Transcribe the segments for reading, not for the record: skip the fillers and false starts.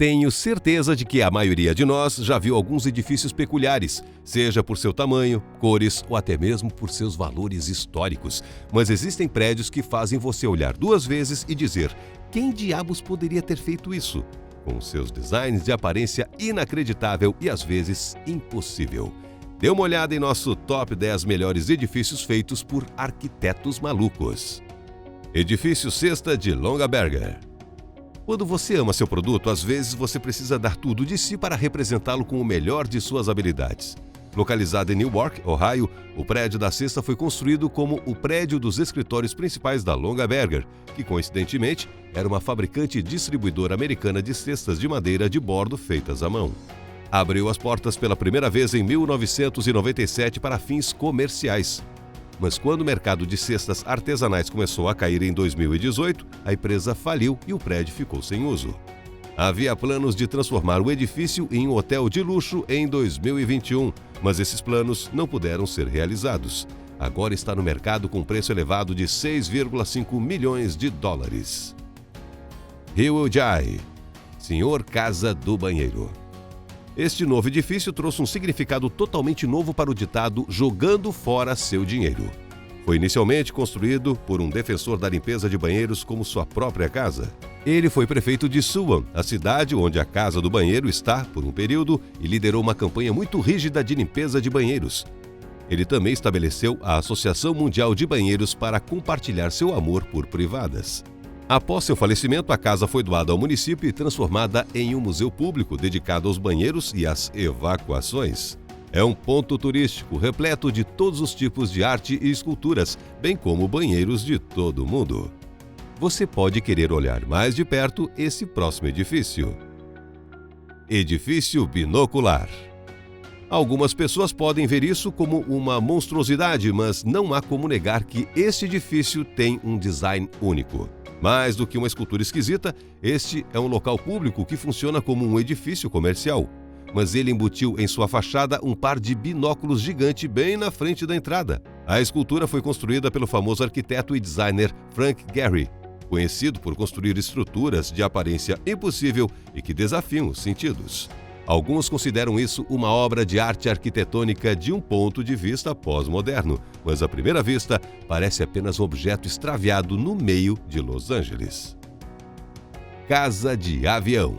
Tenho certeza de que a maioria de nós já viu alguns edifícios peculiares, seja por seu tamanho, cores ou até mesmo por seus valores históricos. Mas existem prédios que fazem você olhar duas vezes e dizer: quem diabos poderia ter feito isso? Com seus designs de aparência inacreditável e às vezes impossível. Dê uma olhada em nosso top 10 melhores edifícios feitos por arquitetos malucos. Edifício Cesta de Longaberger. Quando você ama seu produto, às vezes você precisa dar tudo de si para representá-lo com o melhor de suas habilidades. Localizado em Newark, Ohio, o prédio da Cesta foi construído como o prédio dos escritórios principais da Longaberger, que coincidentemente era uma fabricante e distribuidora americana de cestas de madeira de bordo feitas à mão. Abriu as portas pela primeira vez em 1997 para fins comerciais. Mas quando o mercado de cestas artesanais começou a cair em 2018, a empresa faliu e o prédio ficou sem uso. Havia planos de transformar o edifício em um hotel de luxo em 2021, mas esses planos não puderam ser realizados. Agora está no mercado com preço elevado de 6,5 milhões de dólares. Rio Jai, Senhor Casa do Banheiro. Este novo edifício trouxe um significado totalmente novo para o ditado "jogando fora seu dinheiro". Foi inicialmente construído por um defensor da limpeza de banheiros como sua própria casa. Ele foi prefeito de Suwon, a cidade onde a Casa do Banheiro está por um período, e liderou uma campanha muito rígida de limpeza de banheiros. Ele também estabeleceu a Associação Mundial de Banheiros para compartilhar seu amor por privadas. Após seu falecimento, a casa foi doada ao município e transformada em um museu público dedicado aos banheiros e às evacuações. É um ponto turístico repleto de todos os tipos de arte e esculturas, bem como banheiros de todo o mundo. Você pode querer olhar mais de perto esse próximo edifício. Edifício Binocular. Algumas pessoas podem ver isso como uma monstruosidade, mas não há como negar que este edifício tem um design único. Mais do que uma escultura esquisita, este é um local público que funciona como um edifício comercial. Mas ele embutiu em sua fachada um par de binóculos gigante bem na frente da entrada. A escultura foi construída pelo famoso arquiteto e designer Frank Gehry, conhecido por construir estruturas de aparência impossível e que desafiam os sentidos. Alguns consideram isso uma obra de arte arquitetônica de um ponto de vista pós-moderno, mas à primeira vista parece apenas um objeto extraviado no meio de Los Angeles. Casa de avião.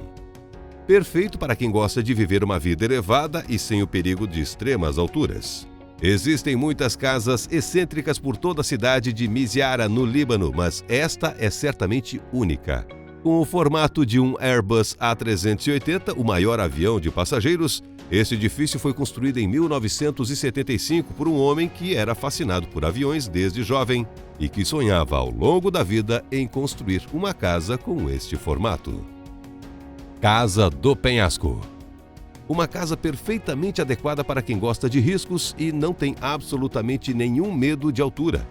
Perfeito para quem gosta de viver uma vida elevada e sem o perigo de extremas alturas. Existem muitas casas excêntricas por toda a cidade de Miziara, no Líbano, mas esta é certamente única. Com o formato de um Airbus A380, o maior avião de passageiros, este edifício foi construído em 1975 por um homem que era fascinado por aviões desde jovem e que sonhava ao longo da vida em construir uma casa com este formato. Casa do Penhasco. Uma casa perfeitamente adequada para quem gosta de riscos e não tem absolutamente nenhum medo de altura.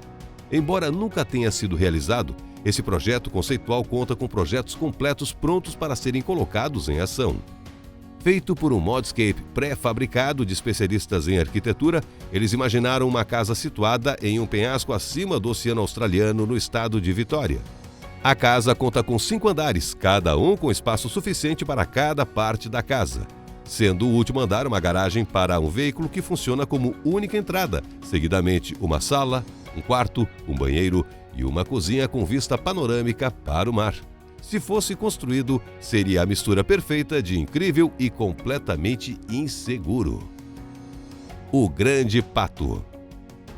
Embora nunca tenha sido realizado, esse projeto conceitual conta com projetos completos prontos para serem colocados em ação. Feito por um modscape pré-fabricado de especialistas em arquitetura, eles imaginaram uma casa situada em um penhasco acima do Oceano Australiano, no estado de Vitória. A casa conta com 5 andares, cada um com espaço suficiente para cada parte da casa, sendo o último andar uma garagem para um veículo que funciona como única entrada, seguidamente uma sala, um quarto, um banheiro e uma cozinha com vista panorâmica para o mar. Se fosse construído, seria a mistura perfeita de incrível e completamente inseguro. O Grande Pato.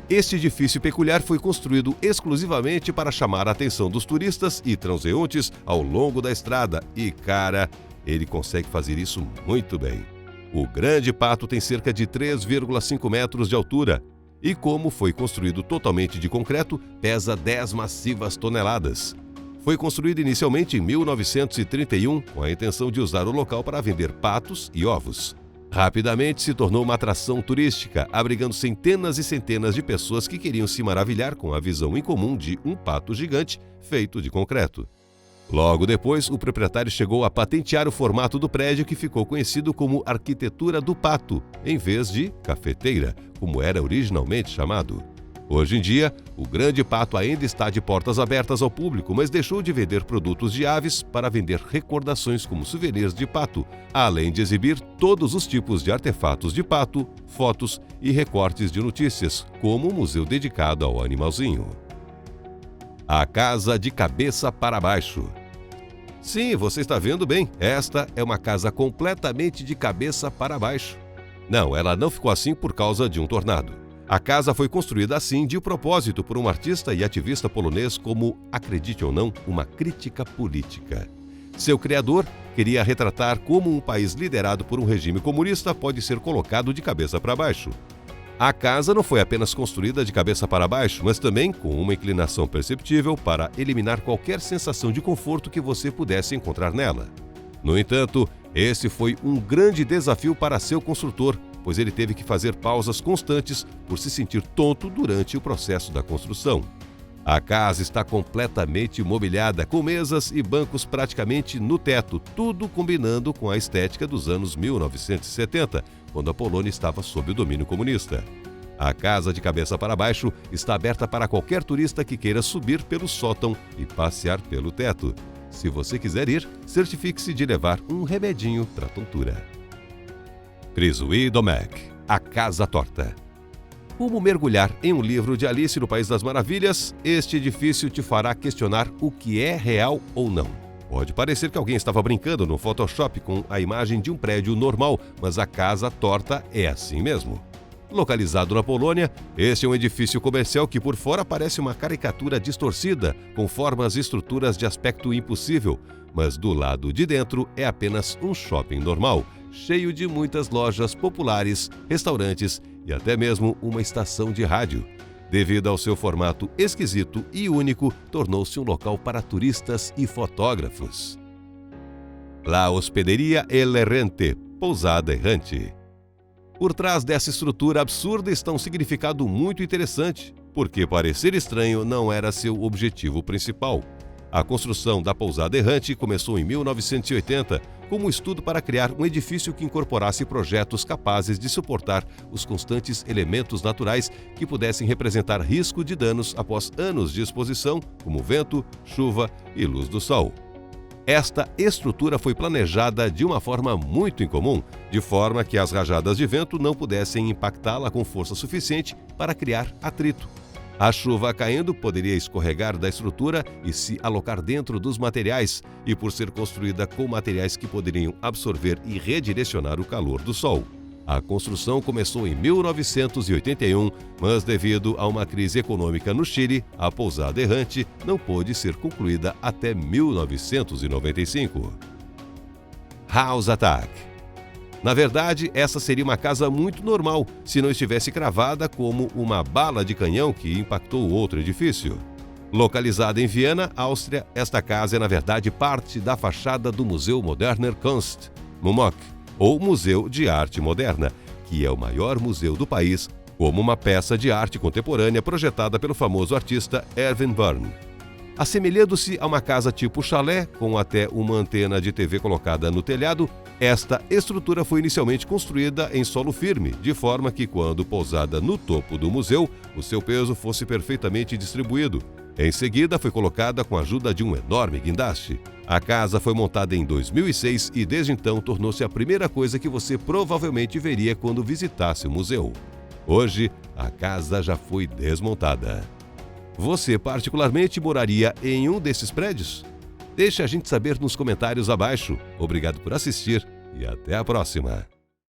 Este edifício peculiar foi construído exclusivamente para chamar a atenção dos turistas e transeuntes ao longo da estrada e, cara, ele consegue fazer isso muito bem. O Grande Pato tem cerca de 3,5 metros de altura e, como foi construído totalmente de concreto, pesa 10 massivas toneladas. Foi construído inicialmente em 1931 com a intenção de usar o local para vender patos e ovos. Rapidamente se tornou uma atração turística, abrigando centenas e centenas de pessoas que queriam se maravilhar com a visão incomum de um pato gigante feito de concreto. Logo depois, o proprietário chegou a patentear o formato do prédio, que ficou conhecido como Arquitetura do Pato, em vez de cafeteira, como era originalmente chamado. Hoje em dia, o Grande Pato ainda está de portas abertas ao público, mas deixou de vender produtos de aves para vender recordações como souvenirs de pato, além de exibir todos os tipos de artefatos de pato, fotos e recortes de notícias, como um museu dedicado ao animalzinho. A casa de cabeça para baixo. Sim, você está vendo bem, esta é uma casa completamente de cabeça para baixo. Não, ela não ficou assim por causa de um tornado. A casa foi construída assim de propósito por um artista e ativista polonês como, acredite ou não, uma crítica política. Seu criador queria retratar como um país liderado por um regime comunista pode ser colocado de cabeça para baixo. A casa não foi apenas construída de cabeça para baixo, mas também com uma inclinação perceptível para eliminar qualquer sensação de conforto que você pudesse encontrar nela. No entanto, esse foi um grande desafio para seu construtor, pois ele teve que fazer pausas constantes por se sentir tonto durante o processo da construção. A casa está completamente mobiliada, com mesas e bancos praticamente no teto, tudo combinando com a estética dos anos 1970, quando a Polônia estava sob o domínio comunista. A casa de cabeça para baixo está aberta para qualquer turista que queira subir pelo sótão e passear pelo teto. Se você quiser ir, certifique-se de levar um remedinho para a tontura. Crisui Domecq, A Casa Torta. Como mergulhar em um livro de Alice no País das Maravilhas, este edifício te fará questionar o que é real ou não. Pode parecer que alguém estava brincando no Photoshop com a imagem de um prédio normal, mas a Casa Torta é assim mesmo. Localizado na Polônia, este é um edifício comercial que por fora parece uma caricatura distorcida, com formas e estruturas de aspecto impossível, mas do lado de dentro é apenas um shopping normal, cheio de muitas lojas populares, restaurantes e até mesmo uma estação de rádio. Devido ao seu formato esquisito e único, tornou-se um local para turistas e fotógrafos. La Hospederia El Errante, Pousada Errante. Por trás dessa estrutura absurda está um significado muito interessante, porque parecer estranho não era seu objetivo principal. A construção da Pousada Errante começou em 1980 como um estudo para criar um edifício que incorporasse projetos capazes de suportar os constantes elementos naturais que pudessem representar risco de danos após anos de exposição, como vento, chuva e luz do sol. Esta estrutura foi planejada de uma forma muito incomum, de forma que as rajadas de vento não pudessem impactá-la com força suficiente para criar atrito. A chuva caindo poderia escorregar da estrutura e se alocar dentro dos materiais, e por ser construída com materiais que poderiam absorver e redirecionar o calor do sol. A construção começou em 1981, mas devido a uma crise econômica no Chile, a Pousada Errante não pôde ser concluída até 1995. House Attack. Na verdade, essa seria uma casa muito normal, se não estivesse cravada como uma bala de canhão que impactou outro edifício. Localizada em Viena, Áustria, esta casa é na verdade parte da fachada do Museu Moderner Kunst, MUMOK, ou Museu de Arte Moderna, que é o maior museu do país, como uma peça de arte contemporânea projetada pelo famoso artista Erwin Byrne. Assemelhando-se a uma casa tipo chalé, com até uma antena de TV colocada no telhado, esta estrutura foi inicialmente construída em solo firme, de forma que, quando pousada no topo do museu, o seu peso fosse perfeitamente distribuído. Em seguida, foi colocada com a ajuda de um enorme guindaste. A casa foi montada em 2006 e, desde então, tornou-se a primeira coisa que você provavelmente veria quando visitasse o museu. Hoje, a casa já foi desmontada. Você, particularmente, moraria em um desses prédios? Deixe a gente saber nos comentários abaixo. Obrigado por assistir e até a próxima!